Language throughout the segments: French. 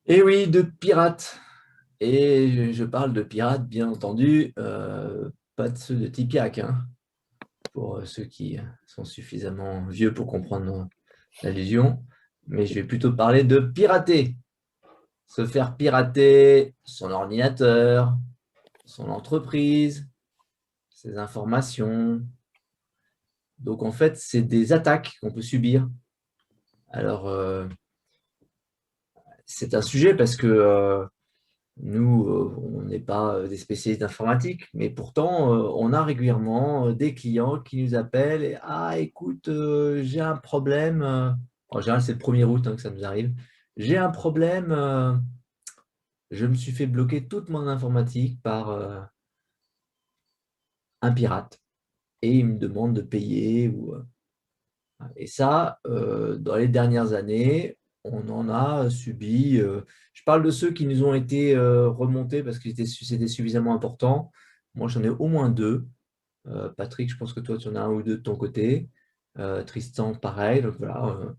Et oui, de pirates. Et je parle de pirates, bien entendu, pas de ceux de Tipiak, hein, pour ceux qui sont suffisamment vieux pour comprendre l'allusion. Mais je vais plutôt parler de pirater. Se faire pirater son ordinateur, son entreprise, ses informations. Donc en fait, c'est des attaques qu'on peut subir. Alors, c'est un sujet parce que nous, on n'est pas des spécialistes d'informatique, mais pourtant, on a régulièrement des clients qui nous appellent et «Ah, écoute, j'ai un problème. En général, c'est le 1er août hein, que ça nous arrive. J'ai un problème, je me suis fait bloquer toute mon informatique par un pirate et il me demande de payer. Et ça, dans les dernières années, on en a subi. Je parle de ceux qui nous ont été remontés parce que c'était suffisamment important. Moi, j'en ai au moins deux. Patrick, je pense que toi, tu en as un ou deux de ton côté. Tristan, pareil. Donc voilà,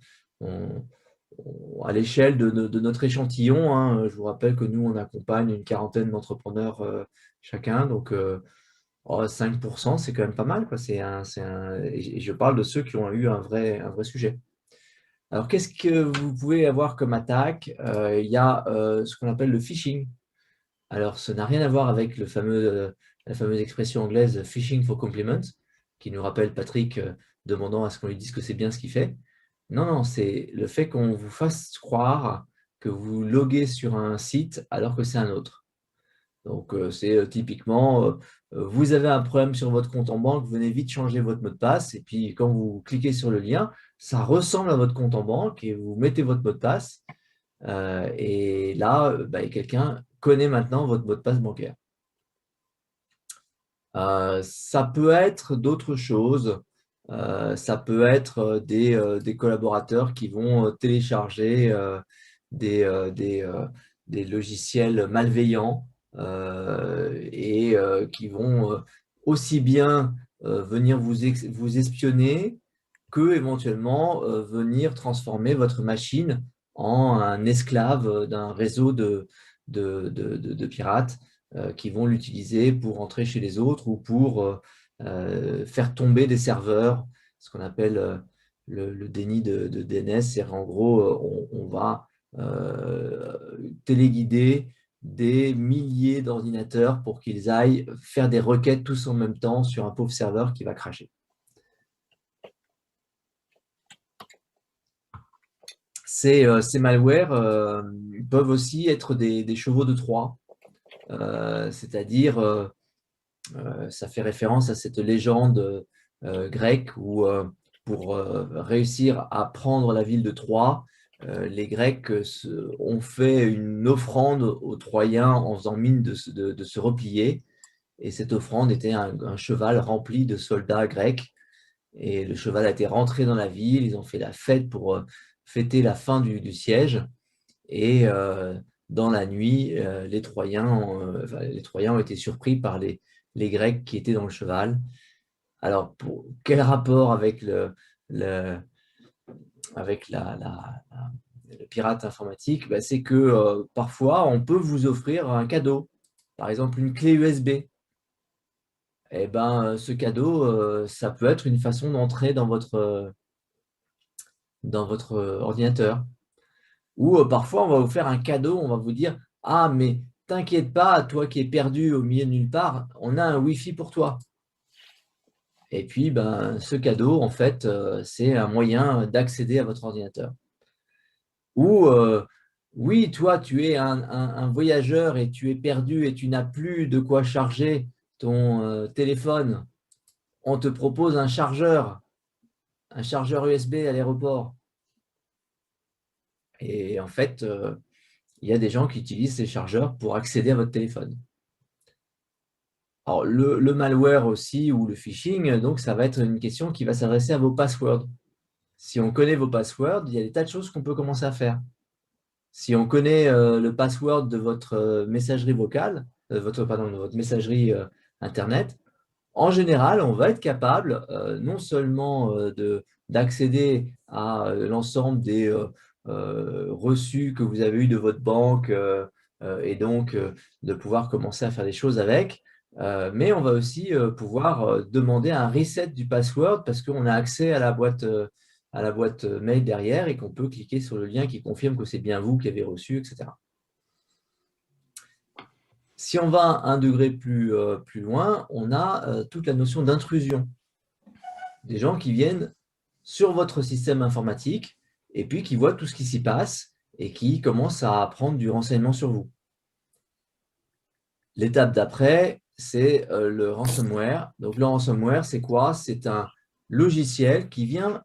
à l'échelle de notre échantillon, hein, je vous rappelle que nous, on accompagne une quarantaine d'entrepreneurs chacun. Donc, 5%, c'est quand même pas mal, quoi. Et je parle de ceux qui ont eu un vrai sujet. Alors, qu'est-ce que vous pouvez avoir comme attaque? Il y a ce qu'on appelle le phishing. Alors, ça n'a rien à voir avec la fameuse expression anglaise phishing for compliments, qui nous rappelle Patrick demandant à ce qu'on lui dise que c'est bien ce qu'il fait. Non, non, c'est le fait qu'on vous fasse croire que vous loguez sur un site alors que c'est un autre. Donc, c'est typiquement, vous avez un problème sur votre compte en banque, venez vite changer votre mot de passe. Et puis, quand vous cliquez sur le lien, ça ressemble à votre compte en banque et vous mettez votre mot de passe. Et là, quelqu'un connaît maintenant votre mot de passe bancaire. Ça peut être d'autres choses. Ça peut être des collaborateurs qui vont télécharger des logiciels malveillants et qui vont aussi bien venir vous espionner que éventuellement venir transformer votre machine en un esclave d'un réseau de pirates qui vont l'utiliser pour entrer chez les autres ou pour faire tomber des serveurs, ce qu'on appelle le déni de DNS. C'est en gros, on va téléguider des milliers d'ordinateurs pour qu'ils aillent faire des requêtes tous en même temps sur un pauvre serveur qui va cracher. Ces malwares peuvent aussi être des chevaux de Troie, c'est-à-dire ça fait référence à cette légende grecque où pour réussir à prendre la ville de Troie, les Grecs ont fait une offrande aux Troyens en faisant mine de se replier. Et cette offrande était un cheval rempli de soldats grecs. Et le cheval a été rentré dans la ville, ils ont fait la fête pour fêter la fin du siège. Et dans la nuit, les Troyens ont été surpris par les Grecs qui étaient dans le cheval. Alors, quel rapport avec avec le pirate informatique? C'est que parfois, on peut vous offrir un cadeau, par exemple une clé USB. Et ce cadeau, ça peut être une façon d'entrer dans votre ordinateur. Ou parfois, on va vous faire un cadeau, on va vous dire, ah, mais t'inquiète pas, toi qui es perdu au milieu de nulle part, on a un Wi-Fi pour toi. Et puis, ce cadeau, en fait, c'est un moyen d'accéder à votre ordinateur. Ou, oui, toi, tu es un voyageur et tu es perdu et tu n'as plus de quoi charger ton téléphone. On te propose un chargeur USB à l'aéroport. Et en fait, il y a des gens qui utilisent ces chargeurs pour accéder à votre téléphone. Alors, le malware aussi ou le phishing, donc ça va être une question qui va s'adresser à vos passwords. Si on connaît vos passwords, il y a des tas de choses qu'on peut commencer à faire. Si on connaît le password de votre messagerie vocale, de votre messagerie Internet, en général, on va être capable non seulement d'accéder à l'ensemble reçus que vous avez eus de votre banque et donc de pouvoir commencer à faire des choses avec. Mais on va aussi pouvoir demander un reset du password parce qu'on a accès à la boîte mail derrière et qu'on peut cliquer sur le lien qui confirme que c'est bien vous qui avez reçu, etc. Si on va un degré plus loin, on a toute la notion d'intrusion. Des gens qui viennent sur votre système informatique et puis qui voient tout ce qui s'y passe et qui commencent à prendre du renseignement sur vous. L'étape d'après, c'est le ransomware. Donc, le ransomware, c'est quoi? C'est un logiciel qui vient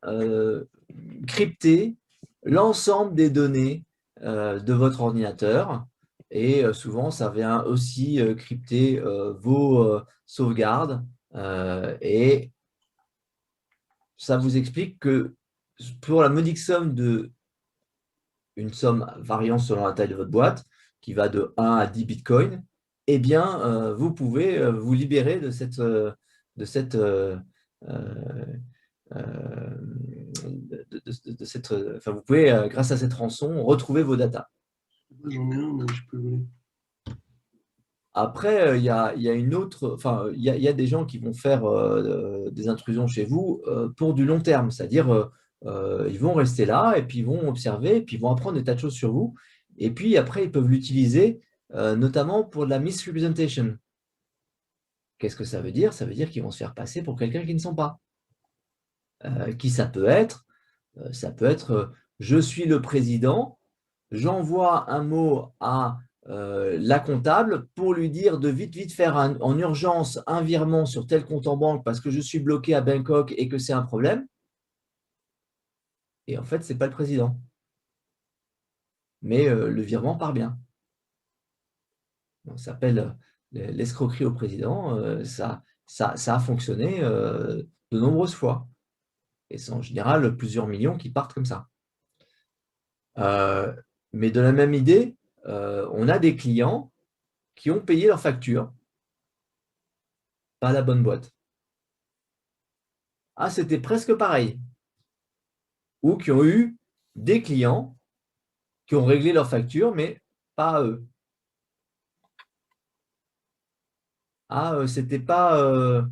crypter l'ensemble des données de votre ordinateur. Et souvent, ça vient aussi crypter vos sauvegardes. Et ça vous explique que pour la modique somme une somme variant selon la taille de votre boîte, qui va de 1 à 10 bitcoins, eh bien, vous pouvez vous libérer de cette, enfin, vous pouvez, grâce à cette rançon, retrouver vos datas. J'en ai un, mais je peux voler. Après, il y a une autre, enfin, il y a des gens qui vont faire des intrusions chez vous pour du long terme, c'est-à-dire ils vont rester là et puis ils vont observer et puis ils vont apprendre des tas de choses sur vous. Et puis après, ils peuvent l'utiliser notamment pour de la misrepresentation. Qu'est-ce que ça veut dire? Ça veut dire qu'ils vont se faire passer pour quelqu'un qui ne sont pas. Qui ça peut être? Ça peut être je suis le président, j'envoie un mot à la comptable pour lui dire de vite faire en urgence un virement sur tel compte en banque parce que je suis bloqué à Bangkok et que c'est un problème. Et en fait, ce n'est pas le président. Mais le virement part bien. Ça s'appelle l'escroquerie au président. Ça a fonctionné de nombreuses fois. Et c'est en général plusieurs millions qui partent comme ça. Mais de la même idée, on a des clients qui ont payé leur facture, pas la bonne boîte. Ah, c'était presque pareil. Ou qui ont eu des clients qui ont réglé leur facture, mais pas à eux. Ah, c'était pas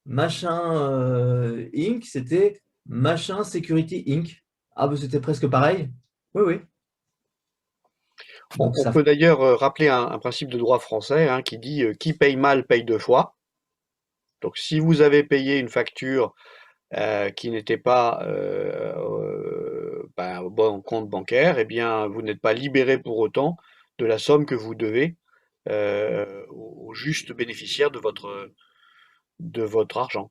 machin Inc., c'était machin Security Inc. Ah, c'était presque pareil. Oui, oui. Donc, On ça. peut d'ailleurs rappeler un principe de droit français hein, qui dit qui paye mal paye deux fois. Donc si vous avez payé une facture qui n'était pas au bon compte bancaire, eh bien vous n'êtes pas libéré pour autant de la somme que vous devez au juste bénéficiaire de votre argent.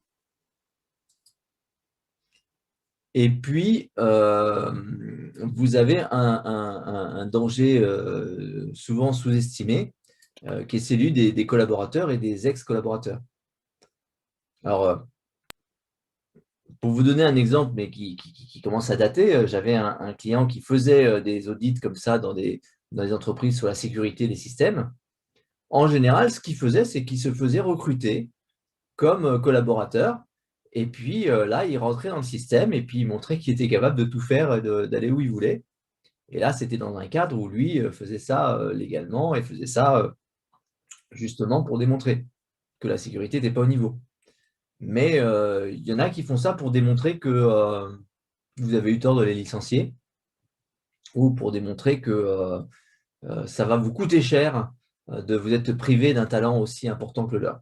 Et puis, vous avez un danger souvent sous-estimé, qui est celui des collaborateurs et des ex-collaborateurs. Alors, pour vous donner un exemple, mais qui commence à dater, j'avais un client qui faisait des audits comme ça dans des entreprises sur la sécurité des systèmes. En général, ce qu'il faisait, c'est qu'il se faisait recruter comme collaborateur. Et puis là, il rentrait dans le système et puis il montrait qu'il était capable de tout faire et d'aller où il voulait. Et là, c'était dans un cadre où lui faisait ça légalement et faisait ça justement pour démontrer que la sécurité n'était pas au niveau. Mais il y en a qui font ça pour démontrer que vous avez eu tort de les licencier ou pour démontrer que ça va vous coûter cher de vous être privé d'un talent aussi important que le leur.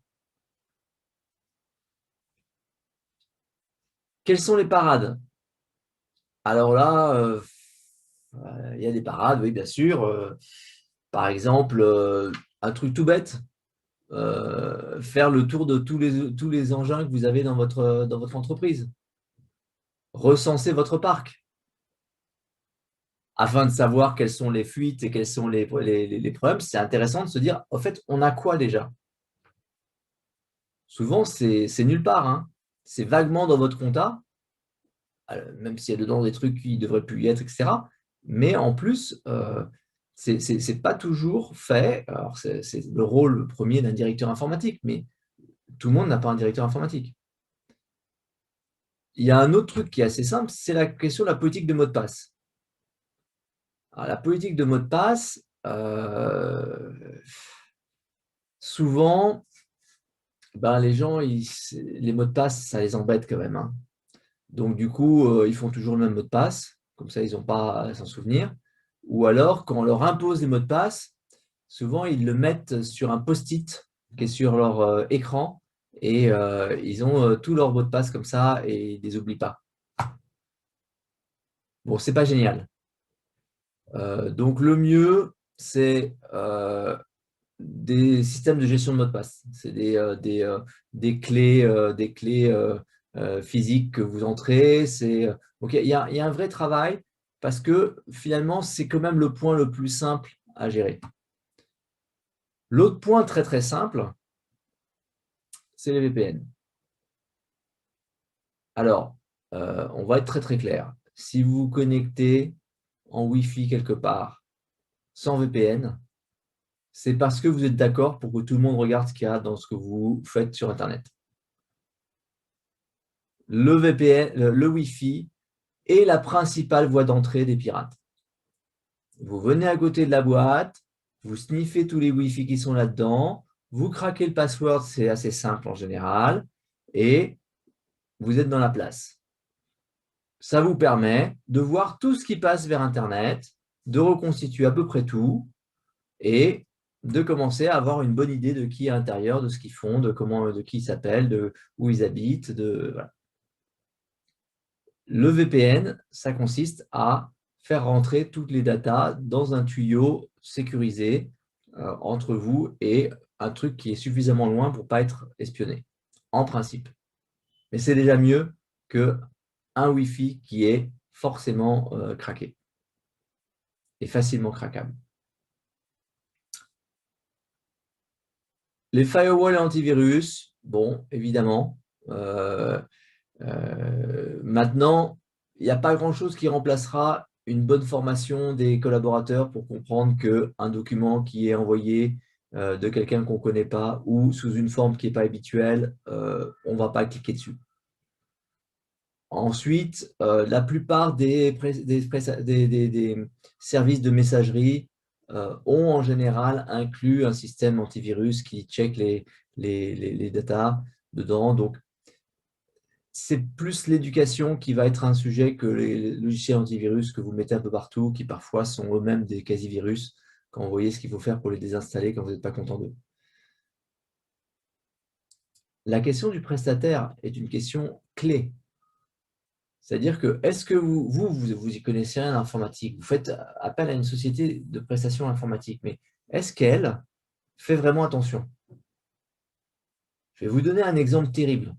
Quelles sont les parades? Alors là, il y a des parades, oui, bien sûr. Par exemple, un truc tout bête, faire le tour de tous les engins que vous avez dans votre entreprise. Recenser votre parc afin de savoir quelles sont les fuites et quels sont les problèmes. C'est intéressant de se dire, en fait, on a quoi déjà? Souvent, c'est nulle part. Hein. C'est vaguement dans votre compta, même s'il y a dedans des trucs qui ne devraient plus y être, etc. Mais en plus, ce n'est pas toujours fait. Alors, c'est le rôle premier d'un directeur informatique, mais tout le monde n'a pas un directeur informatique. Il y a un autre truc qui est assez simple, c'est la question de la politique de mot de passe. Alors, la politique de mot de passe, souvent, ben, les gens, les mots de passe, ça les embête quand même, hein. Donc, du coup, ils font toujours le même mot de passe. Comme ça, ils n'ont pas à s'en souvenir. Ou alors, quand on leur impose les mots de passe, souvent, ils le mettent sur un post-it qui est sur leur écran et ils ont tous leurs mots de passe comme ça et ils ne les oublient pas. Bon, c'est pas génial. Donc, le mieux, c'est des systèmes de gestion de mots de passe. C'est des clés physiques que vous entrez. Donc, il y a un vrai travail parce que finalement, c'est quand même le point le plus simple à gérer. L'autre point très, très simple, c'est les VPN. Alors, on va être très, très clair. Si vous vous connectez en Wi-Fi quelque part sans VPN, c'est parce que vous êtes d'accord pour que tout le monde regarde ce qu'il y a dans ce que vous faites sur Internet. Le VPN, le Wi-Fi est la principale voie d'entrée des pirates. Vous venez à côté de la boîte, vous sniffez tous les Wi-Fi qui sont là-dedans, vous craquez le password, c'est assez simple en général, et vous êtes dans la place. Ça vous permet de voir tout ce qui passe vers Internet, de reconstituer à peu près tout, et de commencer à avoir une bonne idée de qui est à l'intérieur, de ce qu'ils font, de qui ils s'appellent, de où ils habitent. Voilà. Le VPN, ça consiste à faire rentrer toutes les datas dans un tuyau sécurisé entre vous et un truc qui est suffisamment loin pour ne pas être espionné, en principe. Mais c'est déjà mieux qu'un Wi-Fi qui est forcément craqué et facilement craquable. Les firewalls et antivirus, bon, évidemment. Maintenant, il n'y a pas grand-chose qui remplacera une bonne formation des collaborateurs pour comprendre qu'un document qui est envoyé de quelqu'un qu'on ne connaît pas ou sous une forme qui n'est pas habituelle, on ne va pas cliquer dessus. Ensuite, la plupart des services de messagerie ont en général inclus un système antivirus qui check les datas dedans. Donc, c'est plus l'éducation qui va être un sujet que les logiciels antivirus que vous mettez un peu partout, qui parfois sont eux-mêmes des quasi-virus, quand vous voyez ce qu'il faut faire pour les désinstaller quand vous n'êtes pas content d'eux. La question du prestataire est une question clé. C'est-à-dire que, est-ce que vous y connaissez rien en informatique, vous faites appel à une société de prestations informatiques, mais est-ce qu'elle fait vraiment attention? Je vais vous donner un exemple terrible.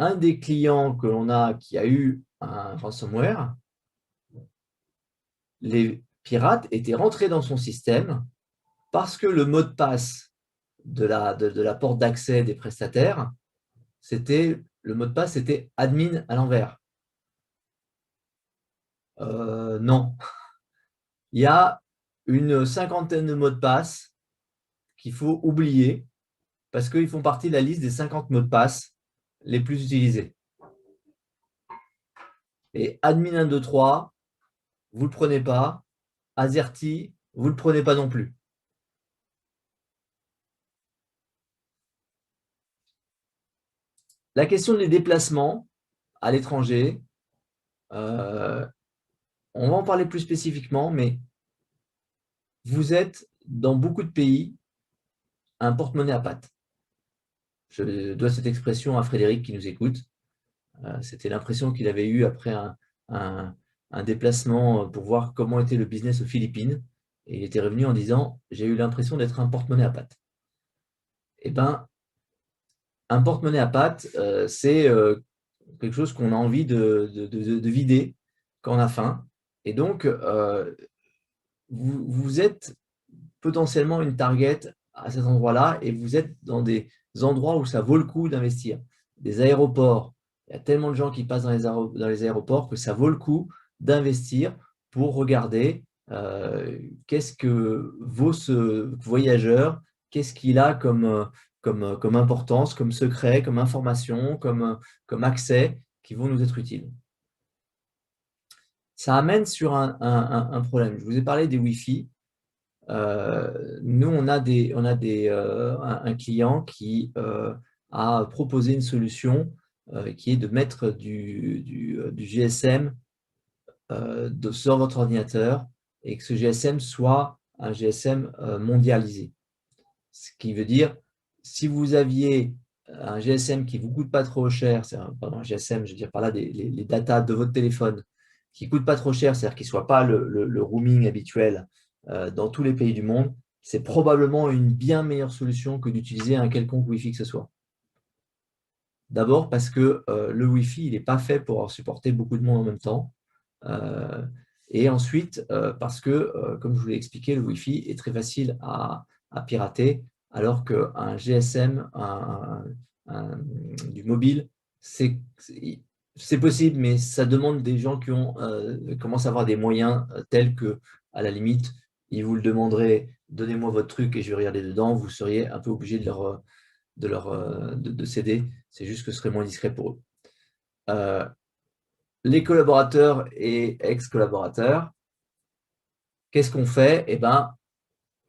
Un des clients que l'on a qui a eu un ransomware, les pirates étaient rentrés dans son système parce que le mot de passe de la porte d'accès des prestataires, le mot de passe était admin à l'envers. Non. Il y a une cinquantaine de mots de passe qu'il faut oublier parce qu'ils font partie de la liste des 50 mots de passe les plus utilisés. Et admin 1, 2, 3, vous ne le prenez pas. AZERTY, vous ne le prenez pas non plus. La question des déplacements à l'étranger, on va en parler plus spécifiquement, mais vous êtes dans beaucoup de pays un porte-monnaie à pattes. Je dois cette expression à Frédéric qui nous écoute. C'était l'impression qu'il avait eue après un déplacement pour voir comment était le business aux Philippines. Et il était revenu en disant « J'ai eu l'impression d'être un porte-monnaie à pattes ». Eh bien, un porte-monnaie à pattes, c'est quelque chose qu'on a envie de vider quand on a faim. Et donc, vous êtes potentiellement une target à cet endroit-là et vous êtes dans des endroits où ça vaut le coup d'investir. Des aéroports, il y a tellement de gens qui passent dans les aéroports que ça vaut le coup d'investir pour regarder qu'est-ce que vaut ce voyageur, qu'est-ce qu'il a comme importance, comme secret, comme information, comme accès qui vont nous être utiles. ça amène sur un problème. Je vous ai parlé des Wi-Fi. Nous, on a un client qui a proposé une solution qui est de mettre du GSM sur votre ordinateur et que ce GSM soit un GSM mondialisé. Ce qui veut dire, si vous aviez un GSM qui ne vous coûte pas trop cher, pardon, un GSM, je veux dire par là les datas de votre téléphone, qui ne coûte pas trop cher, c'est-à-dire qu'il ne soit pas le roaming habituel dans tous les pays du monde, c'est probablement une bien meilleure solution que d'utiliser un quelconque Wi-Fi que ce soit. D'abord parce que le Wi-Fi, il n'est pas fait pour supporter beaucoup de monde en même temps. Et ensuite, parce que, comme je vous l'ai expliqué, le Wi-Fi est très facile à pirater, alors qu'un GSM, du mobile, c'est possible, mais ça demande des gens qui commencent à avoir des moyens tels que, à la limite, ils vous le demanderaient, donnez-moi votre truc et je vais regarder dedans, vous seriez un peu obligé de céder. C'est juste que ce serait moins discret pour eux. Les collaborateurs et ex-collaborateurs, qu'est-ce qu'on fait? Eh ben,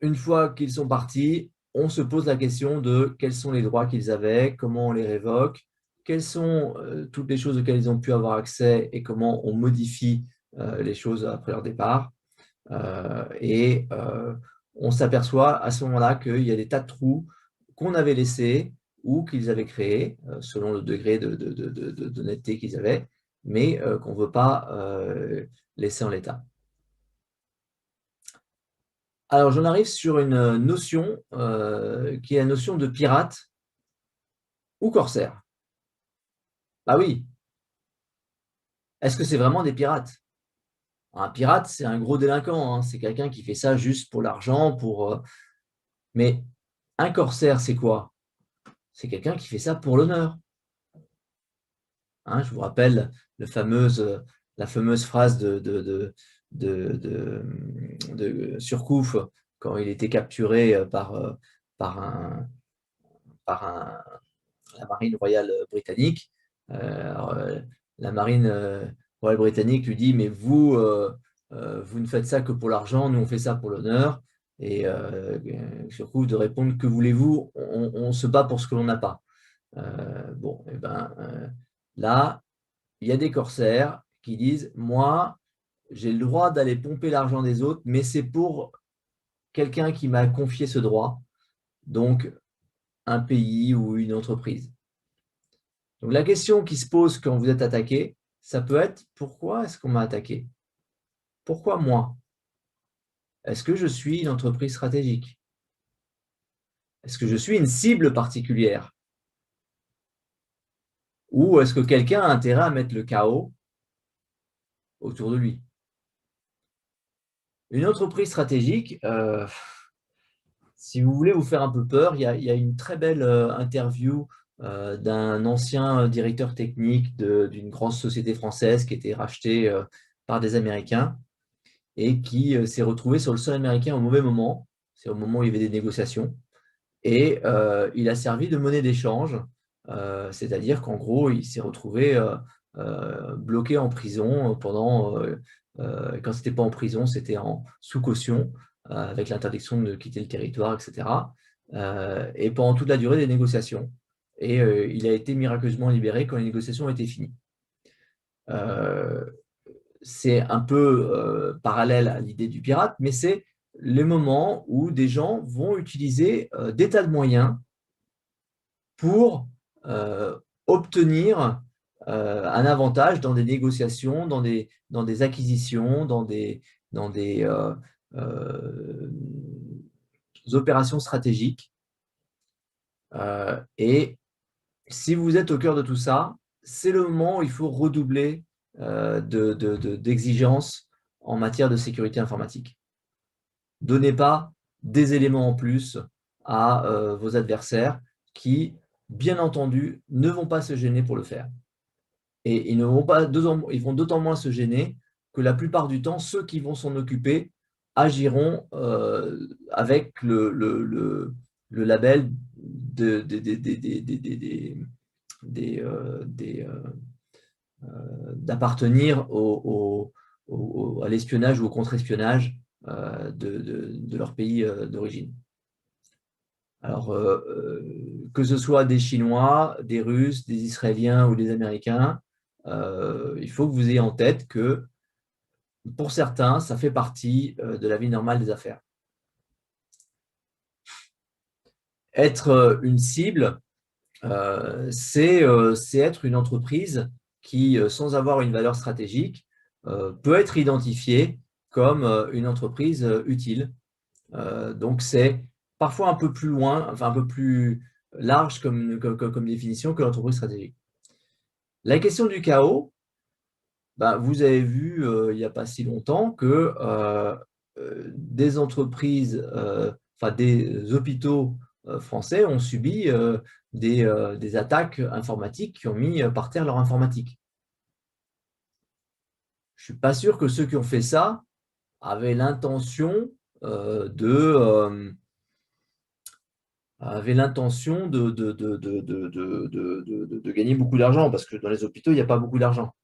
une fois qu'ils sont partis, on se pose la question de quels sont les droits qu'ils avaient, comment on les révoque, quelles sont toutes les choses auxquelles ils ont pu avoir accès et comment on modifie les choses après leur départ. On s'aperçoit à ce moment-là qu'il y a des tas de trous qu'on avait laissés ou qu'ils avaient créés, selon le degré d'honnêteté qu'ils avaient, mais qu'on ne veut pas laisser en l'état. Alors, j'en arrive sur une notion qui est la notion de pirate ou corsaire. Bah oui, est-ce que c'est vraiment des pirates? Un pirate, c'est un gros délinquant, hein. C'est quelqu'un qui fait ça juste pour l'argent, mais un corsaire, c'est quoi? C'est quelqu'un qui fait ça pour l'honneur. Hein, je vous rappelle la fameuse phrase de Surcouf quand il était capturé par la marine royale britannique. Alors, la marine royale britannique lui dit, mais vous ne faites ça que pour l'argent, nous on fait ça pour l'honneur. Et Surcouf de répondre, que voulez-vous, on se bat pour ce que l'on n'a pas. Bon, et ben là, il y a des corsaires qui disent, moi, j'ai le droit d'aller pomper l'argent des autres, mais c'est pour quelqu'un qui m'a confié ce droit, donc un pays ou une entreprise. Donc la question qui se pose quand vous êtes attaqué, ça peut être, pourquoi est-ce qu'on m'a attaqué? Pourquoi moi? Est-ce que je suis une entreprise stratégique? Est-ce que je suis une cible particulière? Ou est-ce que quelqu'un a intérêt à mettre le chaos autour de lui? Une entreprise stratégique, si vous voulez vous faire un peu peur, il y a une très belle interview d'un ancien directeur technique d'une grande société française qui a été rachetée par des Américains et qui s'est retrouvé sur le sol américain au mauvais moment. C'est au moment où il y avait des négociations. Et il a servi de monnaie d'échange, c'est-à-dire qu'en gros, il s'est retrouvé bloqué en prison pendant, quand ce n'était pas en prison, c'était sous caution, avec l'interdiction de quitter le territoire, etc. Et pendant toute la durée des négociations. Et il a été miraculeusement libéré quand les négociations ont été finies. C'est un peu parallèle à l'idée du pirate, mais c'est les moments où des gens vont utiliser des tas de moyens pour obtenir un avantage dans des négociations, dans des acquisitions, dans des opérations stratégiques. Et si vous êtes au cœur de tout ça, c'est le moment où il faut redoubler d'exigences en matière de sécurité informatique. Donnez pas des éléments en plus à vos adversaires qui, bien entendu, ne vont pas se gêner pour le faire. Et ils vont d'autant moins se gêner que la plupart du temps, ceux qui vont s'en occuper agiront avec le label d'appartenir à l'espionnage ou au contre-espionnage de leur pays d'origine. Alors, que ce soit des Chinois, des Russes, des Israéliens ou des Américains, il faut que vous ayez en tête que pour certains, ça fait partie de la vie normale des affaires. Être une cible, c'est être une entreprise qui, sans avoir une valeur stratégique, peut être identifiée comme une entreprise utile. Donc, c'est parfois un peu plus loin, enfin un peu plus large comme définition que l'entreprise stratégique. La question du chaos, bah, vous avez vu il n'y a pas si longtemps que des entreprises, enfin des hôpitaux français ont subi des attaques informatiques qui ont mis par terre leur informatique. Je ne suis pas sûr que ceux qui ont fait ça avaient l'intention de gagner beaucoup d'argent, parce que dans les hôpitaux, il n'y a pas beaucoup d'argent.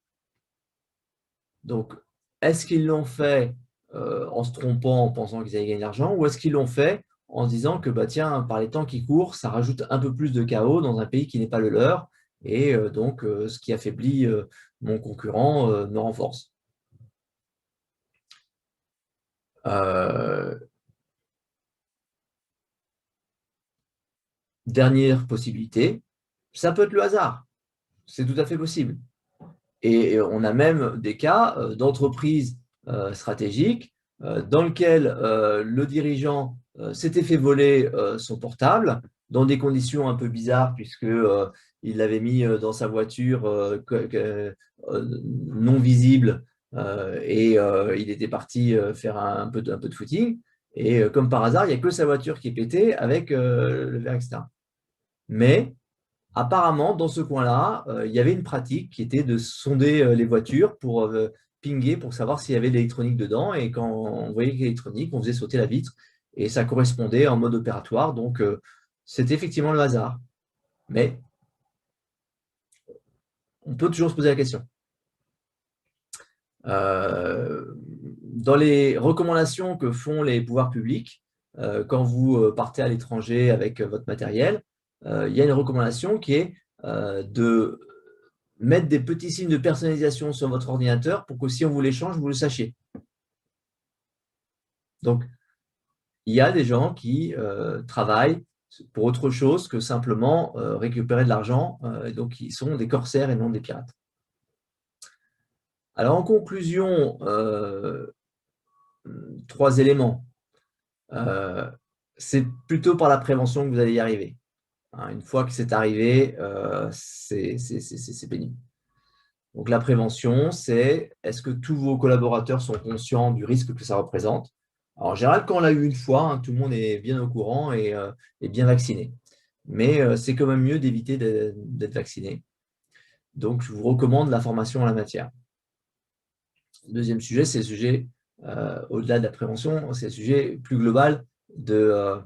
Donc, est-ce qu'ils l'ont fait en se trompant, en pensant qu'ils allaient gagner de l'argent, ou est-ce qu'ils l'ont fait en se disant que, bah, tiens, par les temps qui courent, ça rajoute un peu plus de chaos dans un pays qui n'est pas le leur, et donc ce qui affaiblit mon concurrent me renforce. Dernière possibilité, ça peut être le hasard. C'est tout à fait possible. Et on a même des cas d'entreprises stratégiques dans lesquelles le dirigeant s'était fait voler son portable dans des conditions un peu bizarres, puisqu'il l'avait mis dans sa voiture non visible et il était parti faire un peu de footing. Et comme par hasard, il n'y a que sa voiture qui est pétée avec le verre externe. Mais apparemment, dans ce coin-là, il y avait une pratique qui était de sonder les voitures pour pinguer, pour savoir s'il y avait de l'électronique dedans. Et quand on voyait qu'il y avait l'électronique, on faisait sauter la vitre. Et ça correspondait en mode opératoire. Donc, c'était effectivement le hasard. Mais on peut toujours se poser la question. Dans les recommandations que font les pouvoirs publics, quand vous partez à l'étranger avec votre matériel, il y a une recommandation qui est de mettre des petits signes de personnalisation sur votre ordinateur pour que si on vous l'échange, vous le sachiez. Donc, il y a des gens qui travaillent pour autre chose que simplement récupérer de l'argent, donc ils sont des corsaires et non des pirates. Alors, en conclusion, 3 éléments. C'est plutôt par la prévention que vous allez y arriver. Une fois que c'est arrivé, c'est pénible. Donc, la prévention, c'est est-ce que tous vos collaborateurs sont conscients du risque que ça représente? Alors, en général, quand on l'a eu une fois, tout le monde est bien au courant et bien vacciné. Mais c'est quand même mieux d'éviter d'être vacciné. Donc, je vous recommande la formation en la matière. Deuxième sujet, c'est le sujet, au-delà de la prévention, c'est le sujet plus global de,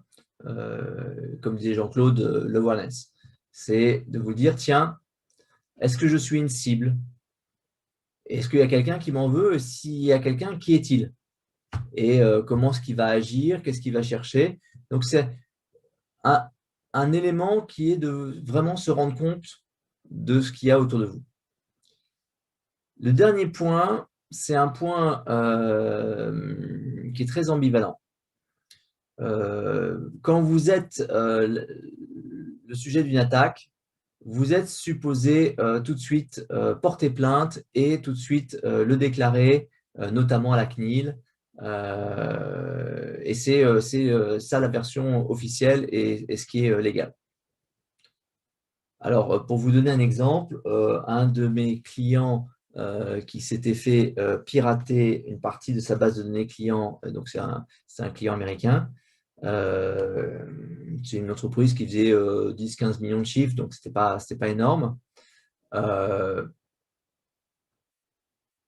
comme disait Jean-Claude, l'awareness. C'est de vous dire, tiens, est-ce que je suis une cible? Est-ce qu'il y a quelqu'un qui m'en veut? S'il y a quelqu'un, qui est-il? Et comment est-ce qu'il va agir? Qu'est-ce qu'il va chercher? Donc, c'est un élément qui est de vraiment se rendre compte de ce qu'il y a autour de vous. Le dernier point, c'est un point qui est très ambivalent. Quand vous êtes le sujet d'une attaque, vous êtes supposé tout de suite porter plainte et tout de suite le déclarer, notamment à la CNIL. Et c'est ça la version officielle et ce qui est légal. Alors, pour vous donner un exemple, un de mes clients qui s'était fait pirater une partie de sa base de données client, donc c'est un client américain. C'est une entreprise qui faisait 10-15 millions de chiffres, donc ce n'était pas énorme.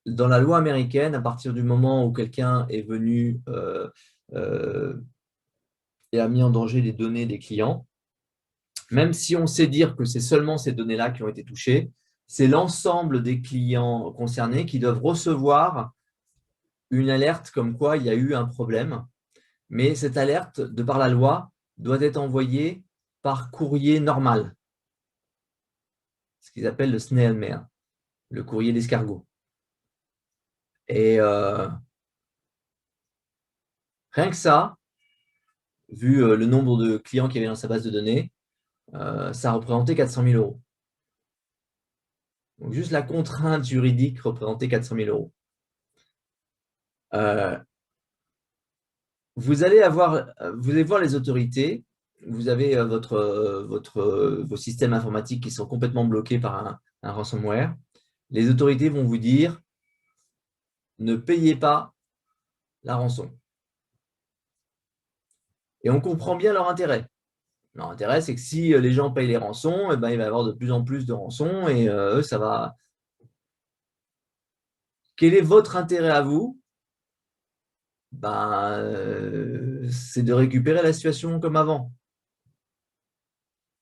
Dans la loi américaine, à partir du moment où quelqu'un est venu et a mis en danger les données des clients, même si on sait dire que c'est seulement ces données-là qui ont été touchées, c'est l'ensemble des clients concernés qui doivent recevoir une alerte comme quoi il y a eu un problème. Mais cette alerte, de par la loi, doit être envoyée par courrier normal, ce qu'ils appellent le snail mail, le courrier d'escargot. Et rien que ça, vu le nombre de clients qu'il y avait dans sa base de données, ça représentait 400 000 euros. Donc, juste la contrainte juridique représentait 400 000 euros. Vous allez voir les autorités, vous avez vos systèmes informatiques qui sont complètement bloqués par un ransomware. Les autorités vont vous dire ne payez pas la rançon. Et on comprend bien leur intérêt. Leur intérêt, c'est que si les gens payent les rançons, eh ben, il va y avoir de plus en plus de rançons et eux, ça va. Quel est votre intérêt à vous? C'est de récupérer la situation comme avant.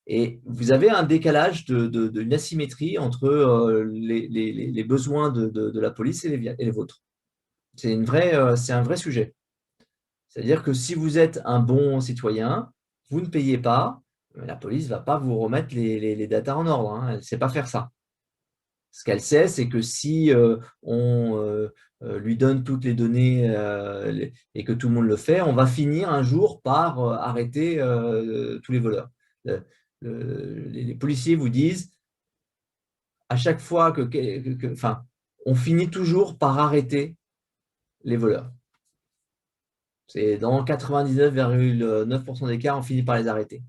Et vous avez un décalage une asymétrie entre les besoins de la police et les vôtres. C'est un vrai sujet. C'est-à-dire que si vous êtes un bon citoyen, vous ne payez pas, la police ne va pas vous remettre les datas en ordre, hein. Elle ne sait pas faire ça. Ce qu'elle sait, c'est que si on lui donne toutes les données et que tout le monde le fait, on va finir un jour par arrêter tous les voleurs. Les policiers vous disent, à chaque fois enfin, on finit toujours par arrêter les voleurs. C'est dans 99,9% des cas, on finit par les arrêter.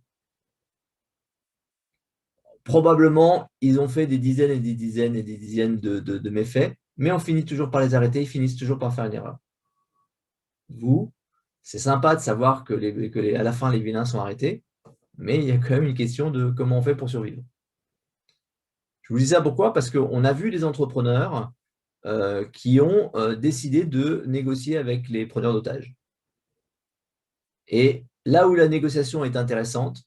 Probablement, ils ont fait des dizaines et des dizaines et des dizaines de méfaits, mais on finit toujours par les arrêter, ils finissent toujours par faire une erreur. Vous, c'est sympa de savoir que à la fin, les vilains sont arrêtés, mais il y a quand même une question de comment on fait pour survivre. Je vous dis ça pourquoi? Parce qu'on a vu des entrepreneurs qui ont décidé de négocier avec les preneurs d'otages. Et là où la négociation est intéressante,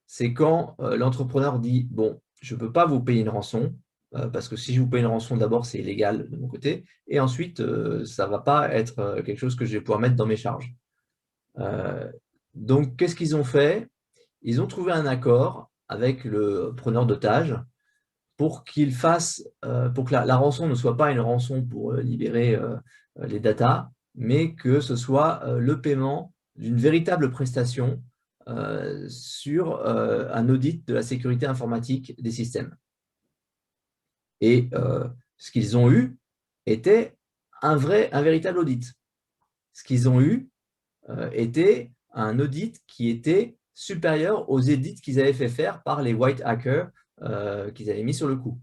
c'est quand l'entrepreneur dit « Bon, je ne peux pas vous payer une rançon, parce que si je vous paye une rançon, d'abord, c'est illégal de mon côté, et ensuite, ça ne va pas être quelque chose que je vais pouvoir mettre dans mes charges. » Donc, qu'est-ce qu'ils ont fait? Ils ont trouvé un accord avec le preneur d'otages pour qu'il fasse, pour que la rançon ne soit pas une rançon pour libérer les datas, mais que ce soit le paiement d'une véritable prestation sur un audit de la sécurité informatique des systèmes. Et ce qu'ils ont eu était un véritable audit. Ce qu'ils ont eu était un audit qui était supérieur aux audits qu'ils avaient fait faire par les white hackers qu'ils avaient mis sur le coup.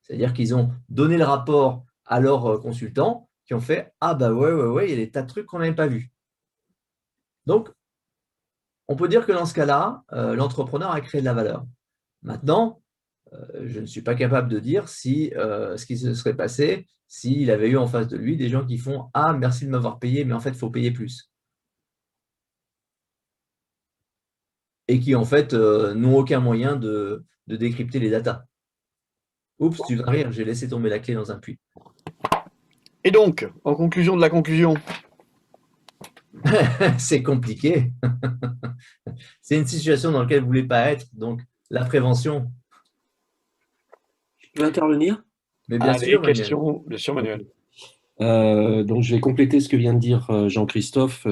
C'est-à-dire qu'ils ont donné le rapport à leurs consultants qui ont fait « Ah bah ouais, il y a des tas de trucs qu'on n'avait pas vus. » Donc, on peut dire que dans ce cas-là, l'entrepreneur a créé de la valeur. Maintenant, je ne suis pas capable de dire si ce qui se serait passé s'il avait eu en face de lui des gens qui font « Ah, merci de m'avoir payé, mais en fait, il faut payer plus. » Et qui, en fait, n'ont aucun moyen de décrypter les datas. Oups, tu vas rire, j'ai laissé tomber la clé dans un puits. Et donc, en conclusion de la conclusion, C'est compliqué. C'est une situation dans laquelle vous ne voulez pas être. Donc, la prévention. Je peux intervenir? Mais bien allez, sûr, Manuel. question, bien sûr, Manuel. Donc, je vais compléter ce que vient de dire Jean-Christophe.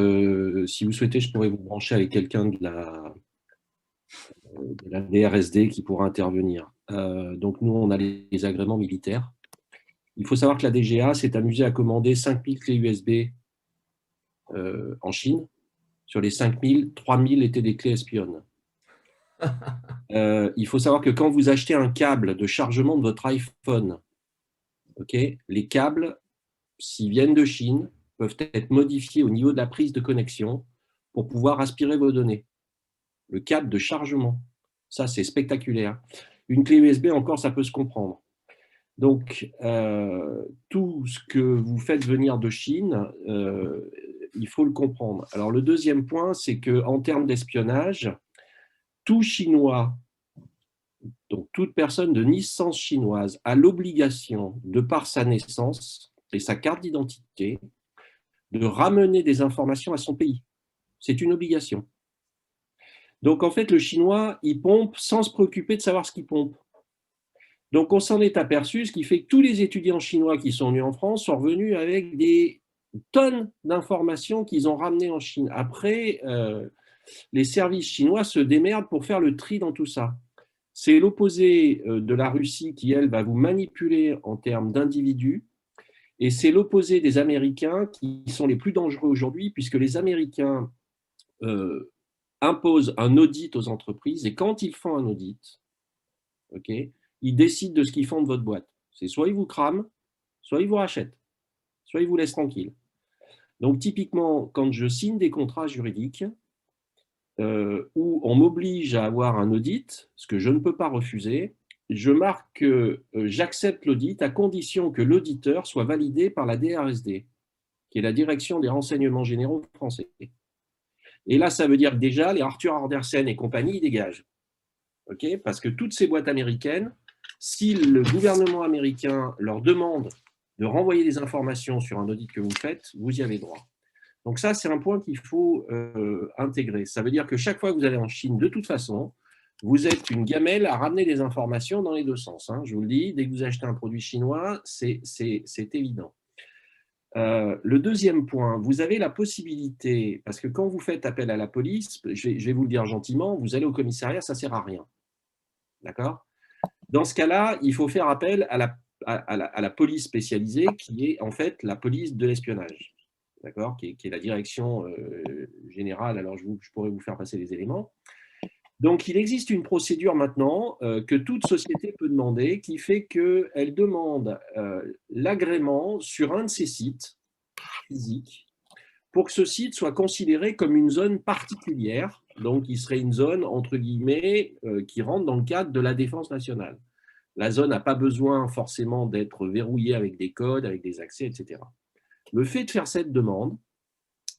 Si vous souhaitez, je pourrais vous brancher avec quelqu'un de la DRSD qui pourra intervenir. Donc, nous, on a les agréments militaires. Il faut savoir que la DGA s'est amusée à commander 5000 clés USB en Chine. Sur les 5000, 3000 étaient des clés espionnes. Il faut savoir que quand vous achetez un câble de chargement de votre iPhone, les câbles, s'ils viennent de Chine, peuvent être modifiés au niveau de la prise de connexion pour pouvoir aspirer vos données. Le câble de chargement, ça c'est spectaculaire. Une clé USB encore, ça peut se comprendre. Donc, tout ce que vous faites venir de Chine, il faut le comprendre. Alors, le deuxième point, c'est qu'en termes d'espionnage, tout Chinois, donc toute personne de naissance chinoise, a l'obligation, de par sa naissance et sa carte d'identité, de ramener des informations à son pays. C'est une obligation. Donc, en fait, le Chinois, il pompe sans se préoccuper de savoir ce qu'il pompe. Donc, on s'en est aperçu, ce qui fait que tous les étudiants chinois qui sont venus en France sont revenus avec des tonnes d'informations qu'ils ont ramenées en Chine. Après, les services chinois se démerdent pour faire le tri dans tout ça. C'est l'opposé de la Russie qui, elle, va vous manipuler en termes d'individus. Et c'est l'opposé des Américains qui sont les plus dangereux aujourd'hui, puisque les Américains imposent un audit aux entreprises. Et quand ils font un audit, okay, ils décident de ce qu'ils font de votre boîte. C'est soit ils vous crament, soit ils vous rachètent, soit ils vous laissent tranquille. Donc, typiquement, quand je signe des contrats juridiques où on m'oblige à avoir un audit, ce que je ne peux pas refuser, je marque que j'accepte l'audit à condition que l'auditeur soit validé par la DRSD, qui est la Direction des renseignements généraux français. Et là, ça veut dire que déjà, les Arthur Andersen et compagnie, ils dégagent. Okay, parce que toutes ces boîtes américaines, si le gouvernement américain leur demande de renvoyer des informations sur un audit que vous faites, vous y avez droit. Donc ça, c'est un point qu'il faut intégrer. Ça veut dire que chaque fois que vous allez en Chine, de toute façon, vous êtes une gamelle à ramener des informations dans les deux sens. Hein. Je vous le dis, dès que vous achetez un produit chinois, c'est évident. Le deuxième point, vous avez la possibilité, parce que quand vous faites appel à la police, je vais vous le dire gentiment, vous allez au commissariat, ça ne sert à rien. D'accord ? Dans ce cas-là, il faut faire appel à la police spécialisée, qui est en fait la police de l'espionnage. D'accord, qui est la direction générale. Alors, je pourrais vous faire passer les éléments. Donc, il existe une procédure maintenant que toute société peut demander, qui fait qu'elle demande l'agrément sur un de ses sites physiques pour que ce site soit considéré comme une zone particulière, donc qui serait une zone, entre guillemets, qui rentre dans le cadre de la défense nationale. La zone n'a pas besoin forcément d'être verrouillée avec des codes, avec des accès, etc. Le fait de faire cette demande,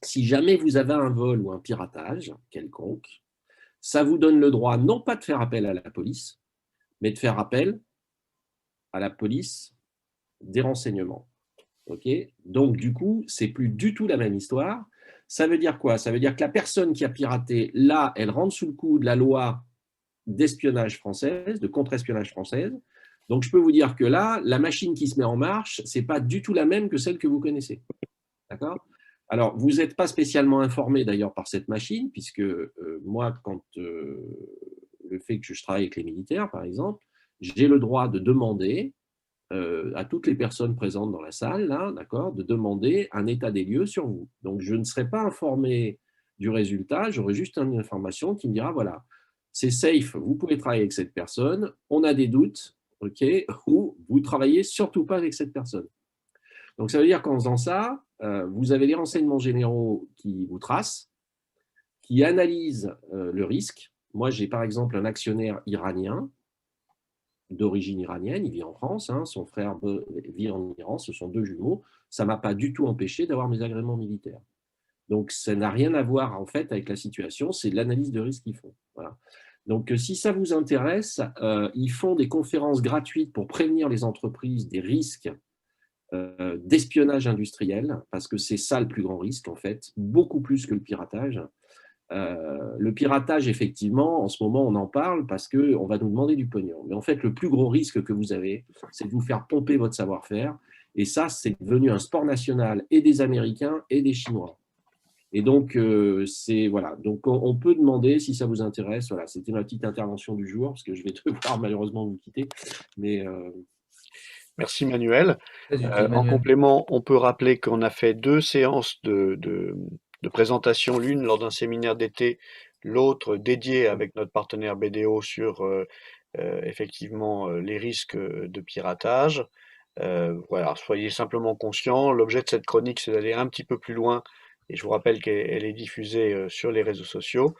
si jamais vous avez un vol ou un piratage quelconque, ça vous donne le droit non pas de faire appel à la police, mais de faire appel à la police des renseignements. Okay, donc, du coup, ce n'est plus du tout la même histoire. Ça veut dire quoi? Ça veut dire que la personne qui a piraté, là, elle rentre sous le coup de la loi d'espionnage française, de contre-espionnage française. Donc, je peux vous dire que là, la machine qui se met en marche, ce n'est pas du tout la même que celle que vous connaissez. D'accord? Alors, vous n'êtes pas spécialement informé d'ailleurs par cette machine, puisque moi, quand le fait que je travaille avec les militaires, par exemple, j'ai le droit de demander à toutes les personnes présentes dans la salle, là, d'accord, de demander un état des lieux sur vous. Donc, je ne serai pas informé du résultat, j'aurai juste une information qui me dira, voilà, c'est safe, vous pouvez travailler avec cette personne, on a des doutes, ok, ou vous ne travaillez surtout pas avec cette personne. Donc, ça veut dire qu'en faisant ça, vous avez les renseignements généraux qui vous tracent, qui analysent le risque. Moi, j'ai par exemple un actionnaire iranien, d'origine iranienne, il vit en France, hein, son frère vit en Iran, ce sont deux jumeaux. Ça ne m'a pas du tout empêché d'avoir mes agréments militaires. Donc, ça n'a rien à voir en fait avec la situation, c'est l'analyse de risque qu'ils font. Voilà. Donc, si ça vous intéresse, ils font des conférences gratuites pour prévenir les entreprises des risques d'espionnage industriel, parce que c'est ça le plus grand risque en fait, beaucoup plus que le piratage. Le piratage, effectivement, en ce moment, on en parle parce qu'on va nous demander du pognon. Mais en fait, le plus gros risque que vous avez, c'est de vous faire pomper votre savoir-faire. Et ça, c'est devenu un sport national et des Américains et des Chinois. Et donc, voilà. Donc, on peut demander si ça vous intéresse. Voilà, c'était ma petite intervention du jour, parce que je vais devoir malheureusement vous quitter. Mais merci Manuel. Manuel. En complément, on peut rappeler qu'on a fait 2 séances de présentation, l'une lors d'un séminaire d'été, l'autre dédiée avec notre partenaire BDO sur effectivement les risques de piratage. Voilà, soyez simplement conscients. L'objet de cette chronique, c'est d'aller un petit peu plus loin, et je vous rappelle qu'elle est diffusée sur les réseaux sociaux.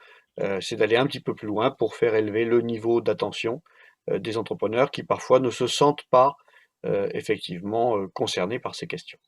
C'est d'aller un petit peu plus loin pour faire élever le niveau d'attention des entrepreneurs qui parfois ne se sentent pas effectivement concernés par ces questions.